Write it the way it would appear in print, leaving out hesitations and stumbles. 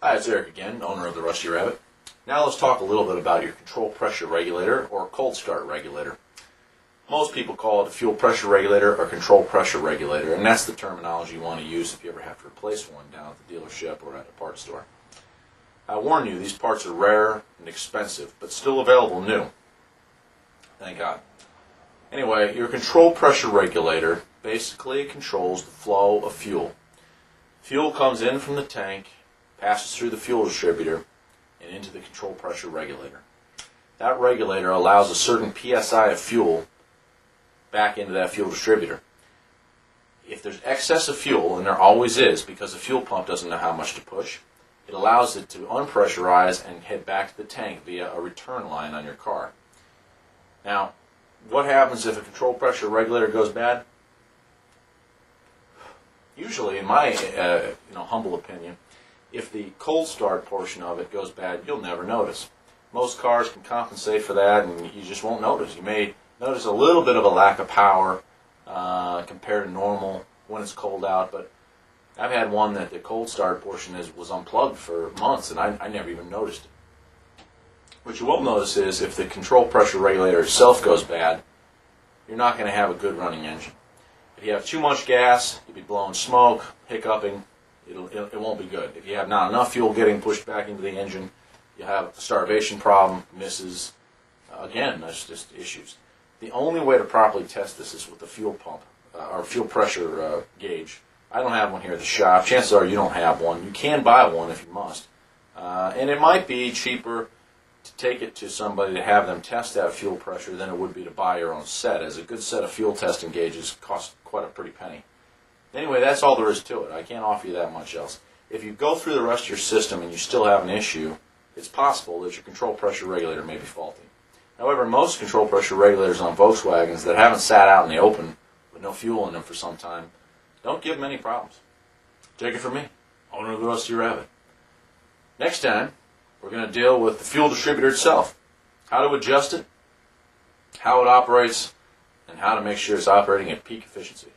Hi, it's Eric again, owner of the Rusty Rabbit. Now let's talk a little bit about your control pressure regulator or cold start regulator. Most people call it a fuel pressure regulator or control pressure regulator, and that's the terminology you want to use if you ever have to replace one down at the dealership or at a parts store. I warn you, these parts are rare and expensive, but still available new. Thank God. Anyway, your control pressure regulator basically controls the flow of fuel. Fuel comes in from the tank, passes through the fuel distributor, and into the control pressure regulator. That regulator allows a certain PSI of fuel back into that fuel distributor. If there's excess of fuel, and there always is because the fuel pump doesn't know how much to push, it allows it to unpressurize and head back to the tank via a return line on your car. Now, what happens if a control pressure regulator goes bad? Usually, in my humble opinion, if the cold start portion of it goes bad, you'll never notice. Most cars can compensate for that, and you just won't notice. You may notice a little bit of a lack of power compared to normal when it's cold out, but I've had one that the cold start portion was unplugged for months, and I never even noticed it. What you will notice is if the control pressure regulator itself goes bad, you're not going to have a good running engine. If you have too much gas, you'll be blowing smoke, hiccuping. It won't be good. If you have not enough fuel getting pushed back into the engine, you'll have a starvation problem, misses. Again, that's just issues. The only way to properly test this is with the fuel pump, or fuel pressure gauge. I don't have one here at the shop. Chances are you don't have one. You can buy one if you must. And it might be cheaper to take it to somebody to have them test that fuel pressure than it would be to buy your own set, as a good set of fuel testing gauges costs quite a pretty penny. Anyway, that's all there is to it. I can't offer you that much else. If you go through the rest of your system and you still have an issue, it's possible that your control pressure regulator may be faulty. However, most control pressure regulators on Volkswagens that haven't sat out in the open with no fuel in them for some time don't give them any problems. Take it from me, owner of the Rusty Rabbit. Next time, we're going to deal with the fuel distributor itself, how to adjust it, how it operates, and how to make sure it's operating at peak efficiency.